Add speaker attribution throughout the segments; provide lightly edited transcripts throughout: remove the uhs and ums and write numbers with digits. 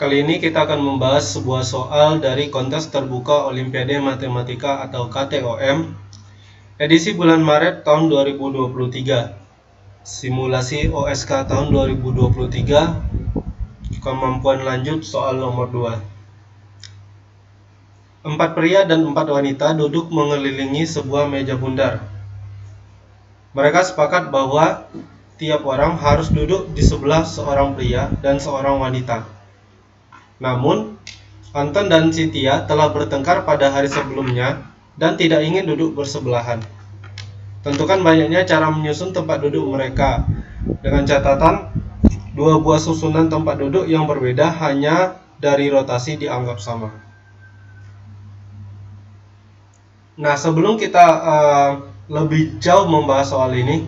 Speaker 1: Kali ini kita akan membahas sebuah soal dari kontes terbuka Olimpiade Matematika atau KTOM edisi bulan Maret tahun 2023. Simulasi OSK tahun 2023, kemampuan lanjut soal nomor 2. 4 pria dan 4 wanita duduk mengelilingi sebuah meja bundar. Mereka sepakat bahwa tiap orang harus duduk di sebelah seorang pria dan seorang wanita. Namun, Anton dan Cynthia telah bertengkar pada hari sebelumnya dan tidak ingin duduk bersebelahan. Tentukan banyaknya cara menyusun tempat duduk mereka, dengan catatan 2 buah susunan tempat duduk yang berbeda hanya dari rotasi dianggap sama. Nah, sebelum kita lebih jauh membahas soal ini,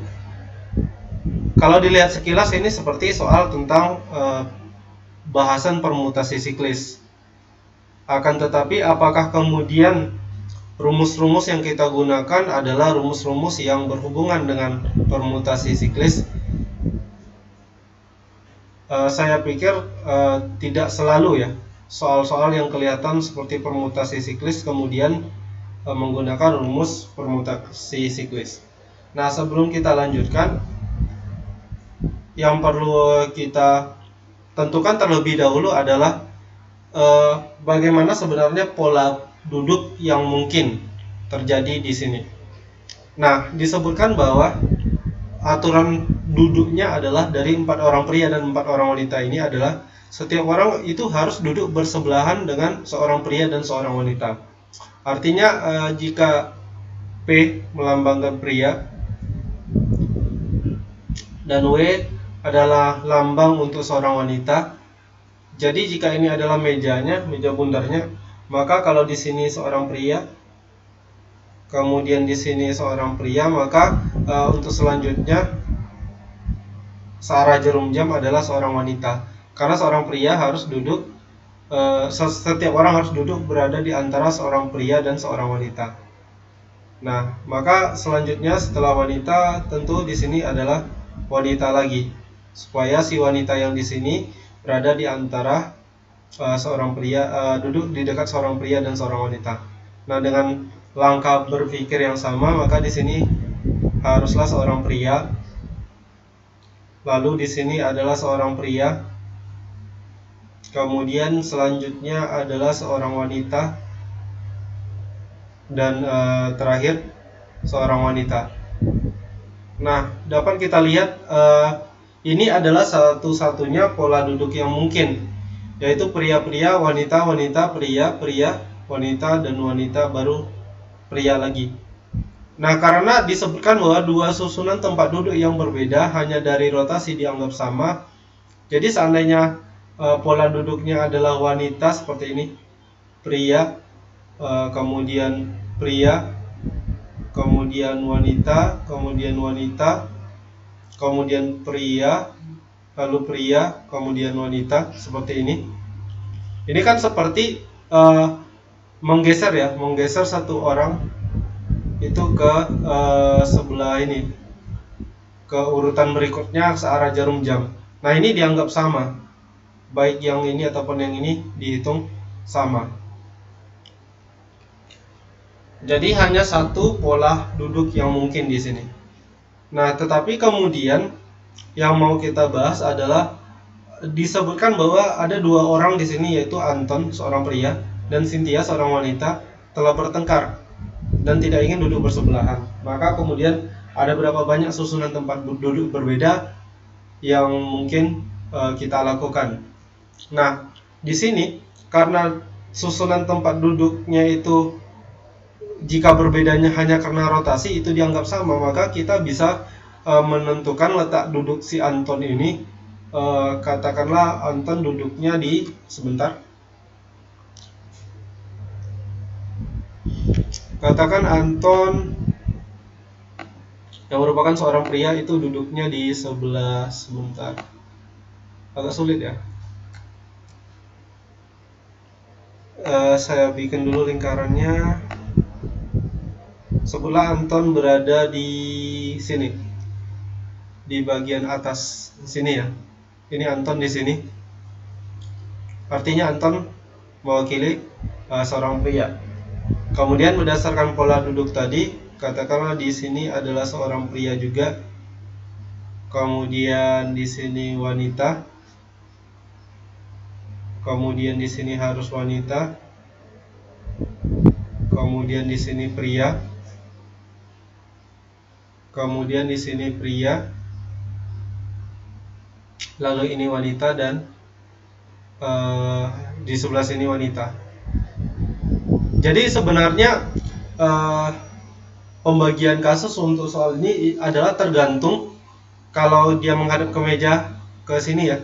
Speaker 1: kalau dilihat sekilas ini seperti soal tentang bahasan permutasi siklis. Akan tetapi apakah kemudian rumus-rumus yang kita gunakan adalah rumus-rumus yang berhubungan dengan permutasi siklis? Saya pikir tidak selalu ya. Soal-soal yang kelihatan seperti permutasi siklis kemudian menggunakan rumus permutasi siklis. Nah, sebelum kita lanjutkan, yang perlu kita tentukan terlebih dahulu adalah bagaimana sebenarnya pola duduk yang mungkin terjadi di sini. Nah, disebutkan bahwa aturan duduknya adalah dari 4 orang pria dan 4 orang wanita ini adalah setiap orang itu harus duduk bersebelahan dengan seorang pria dan seorang wanita. Artinya jika P melambangkan pria dan W adalah lambang untuk seorang wanita. Jadi jika ini adalah mejanya, meja bundarnya, maka kalau di sini seorang pria, kemudian di sini seorang pria, maka untuk selanjutnya searah jarum jam adalah seorang wanita. Karena seorang pria harus duduk, setiap orang harus duduk berada di antara seorang pria dan seorang wanita. Nah, maka selanjutnya setelah wanita tentu di sini adalah wanita lagi, supaya si wanita yang di sini berada di antara seorang pria, duduk di dekat seorang pria dan seorang wanita. Nah, dengan langkah berpikir yang sama, maka di sini haruslah seorang pria, lalu di sini adalah seorang pria, kemudian selanjutnya adalah seorang wanita, dan terakhir seorang wanita. Nah, dapat kita lihat ini adalah satu-satunya pola duduk yang mungkin, yaitu pria-pria, wanita-wanita, pria-pria, wanita, dan wanita baru pria lagi. Nah, karena disebutkan bahwa 2 susunan tempat duduk yang berbeda hanya dari rotasi dianggap sama, jadi seandainya pola duduknya adalah wanita seperti ini, pria, kemudian pria, kemudian wanita, kemudian wanita, kemudian pria, lalu pria, kemudian wanita, seperti ini. Ini kan seperti menggeser satu orang itu ke sebelah ini, ke urutan berikutnya searah jarum jam. Nah, ini dianggap sama, baik yang ini ataupun yang ini dihitung sama. Jadi hanya satu pola duduk yang mungkin di sini. Nah, tetapi kemudian yang mau kita bahas adalah disebutkan bahwa ada 2 orang di sini, yaitu Anton seorang pria dan Cynthia seorang wanita telah bertengkar dan tidak ingin duduk bersebelahan. Maka kemudian ada berapa banyak susunan tempat duduk berbeda yang mungkin kita lakukan. Nah, di sini karena susunan tempat duduknya itu jika berbedanya hanya karena rotasi itu dianggap sama, maka kita bisa menentukan letak duduk si Anton ini. Katakanlah Anton duduknya di katakan Anton yang merupakan seorang pria itu duduknya di sebelah, agak sulit ya. Saya bikin dulu lingkarannya. Sebelah Anton berada di sini, di bagian atas sini ya. Ini Anton di sini. artinya Anton mewakili seorang pria. Kemudian berdasarkan pola duduk tadi, katakanlah di sini adalah seorang pria juga. Kemudian di sini wanita. Kemudian di sini harus wanita. Kemudian di sini pria. Kemudian di sini pria. Lalu ini wanita dan di sebelah sini wanita. Jadi sebenarnya pembagian kasus untuk soal ini adalah tergantung kalau dia menghadap ke meja ke sini ya.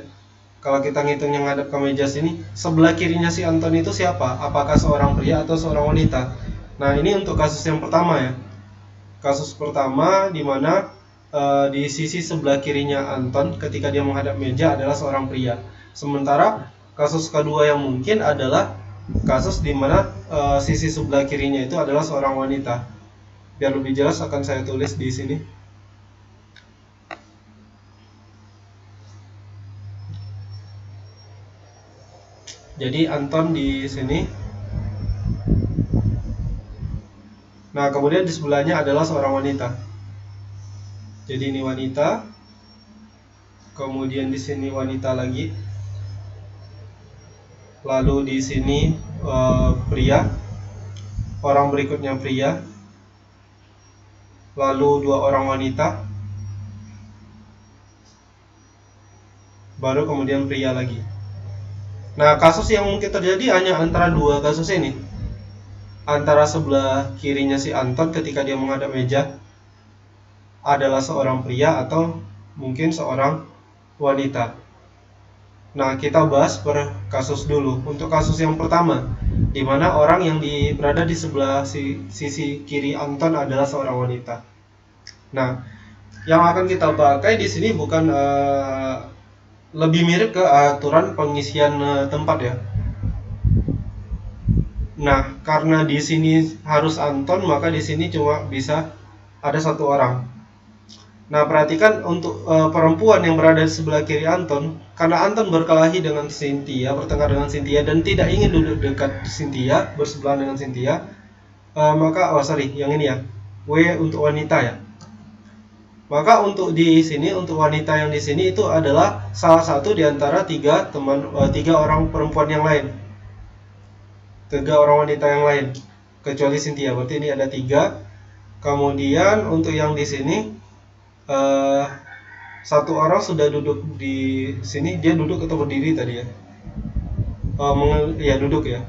Speaker 1: Kalau kita ngitung yang menghadap ke meja sini, sebelah kirinya si Anton itu siapa? Apakah seorang pria atau seorang wanita? Nah, ini untuk kasus yang pertama ya. Kasus pertama di mana di sisi sebelah kirinya Anton ketika dia menghadap meja adalah seorang pria. Sementara kasus kedua yang mungkin adalah kasus di mana sisi sebelah kirinya itu adalah seorang wanita. Biar lebih jelas akan saya tulis di sini. Jadi Anton di sini. Nah, kemudian di sebelahnya adalah seorang wanita. Jadi ini wanita. Kemudian di sini wanita lagi. Lalu di sini pria. Orang berikutnya pria. Lalu dua orang wanita. Baru kemudian pria lagi. Nah, kasus yang mungkin terjadi hanya antara dua kasus ini. Antara sebelah kirinya si Anton ketika dia menghadap meja adalah seorang pria atau mungkin seorang wanita. Nah, kita bahas per kasus dulu. Untuk kasus yang pertama, di mana orang yang berada di sebelah sisi kiri Anton adalah seorang wanita. Nah, yang akan kita pakai di sini bukan lebih mirip ke aturan pengisian tempat ya. Nah, karena di sini harus Anton, maka di sini cuma bisa ada satu orang. Nah, perhatikan untuk perempuan yang berada di sebelah kiri Anton, karena Anton berkelahi dengan Cynthia, bertengkar dengan Cynthia dan tidak ingin duduk dekat Cynthia, bersebelahan dengan Cynthia, maka yang ini ya, W untuk wanita ya. Maka untuk di sini, untuk wanita yang di sini itu adalah salah satu di antara tiga orang perempuan yang lain. Tiga orang wanita yang lain, kecuali Cynthia. Berarti ini ada tiga. Kemudian untuk yang di sini, satu orang sudah duduk di sini. Dia duduk atau berdiri tadi ya? Ya duduk ya.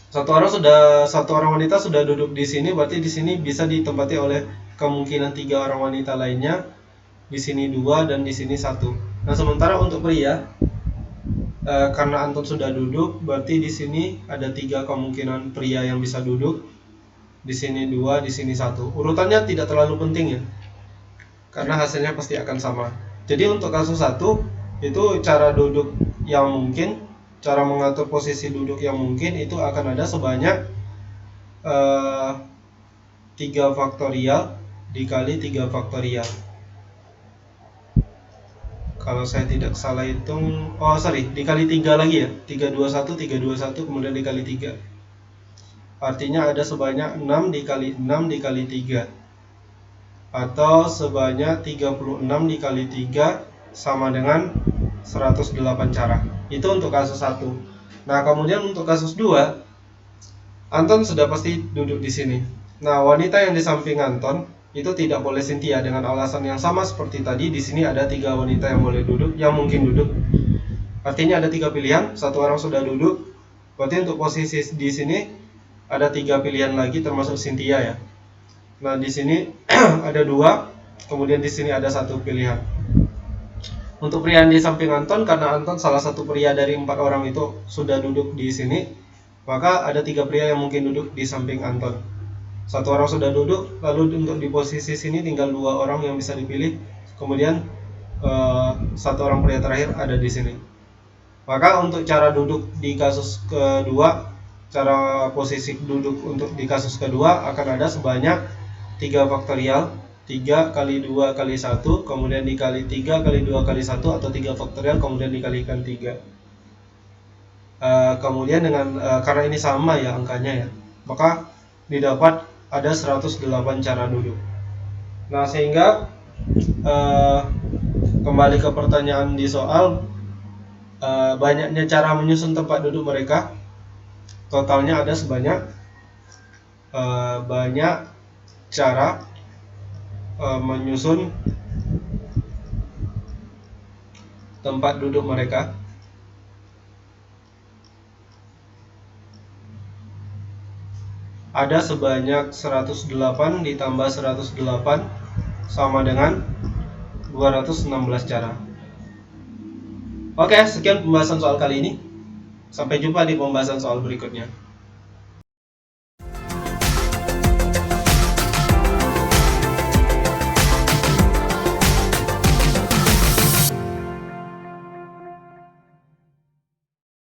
Speaker 1: Satu orang wanita sudah duduk di sini. Berarti di sini bisa ditempati oleh kemungkinan tiga orang wanita lainnya. Di sini dua dan di sini satu. Nah, sementara untuk pria, karena Anton sudah duduk, berarti di sini ada tiga kemungkinan pria yang bisa duduk. Di sini dua, di sini satu. Urutannya tidak terlalu penting ya, karena hasilnya pasti akan sama. Jadi untuk kasus satu itu cara duduk yang mungkin, cara mengatur posisi duduk yang mungkin itu akan ada sebanyak 3 faktorial dikali 3 faktorial. Kalau saya tidak salah hitung, dikali 3 lagi ya. 321, 321 kemudian dikali 3. Artinya ada sebanyak 6 dikali 6 dikali 3. Atau sebanyak 36 dikali 3 sama dengan 108 cara. Itu untuk kasus 1. Nah, kemudian untuk kasus 2, Anton sudah pasti duduk di sini. Nah, wanita yang di samping Anton itu tidak boleh Cynthia dengan alasan yang sama seperti tadi. Di sini ada 3 wanita yang boleh duduk, yang mungkin duduk. Artinya ada 3 pilihan, satu orang sudah duduk. Berarti untuk posisi di sini ada 3 pilihan lagi termasuk Cynthia ya. Nah, di sini ada 2, kemudian di sini ada 1 pilihan. Untuk pria yang di samping Anton, karena Anton salah satu pria dari 4 orang itu sudah duduk di sini, maka ada 3 pria yang mungkin duduk di samping Anton. Satu orang sudah duduk, lalu untuk di posisi sini tinggal 2 orang yang bisa dipilih. Kemudian satu orang pria terakhir ada di sini. Maka untuk cara duduk di kasus kedua, cara posisi duduk untuk di kasus kedua akan ada sebanyak 3 faktorial 3 kali 2 kali 1, kemudian dikali 3 kali 2 kali 1, atau 3 faktorial kemudian dikalikan 3. Kemudian dengan karena ini sama ya angkanya ya, maka didapat ada 108 cara duduk. Nah, sehingga kembali ke pertanyaan di soal, banyaknya cara menyusun tempat duduk mereka, totalnya ada sebanyak banyak cara menyusun tempat duduk mereka. Ada sebanyak 108 ditambah 108 sama dengan 216 cara. Oke, sekian pembahasan soal kali ini. Sampai jumpa di pembahasan soal berikutnya.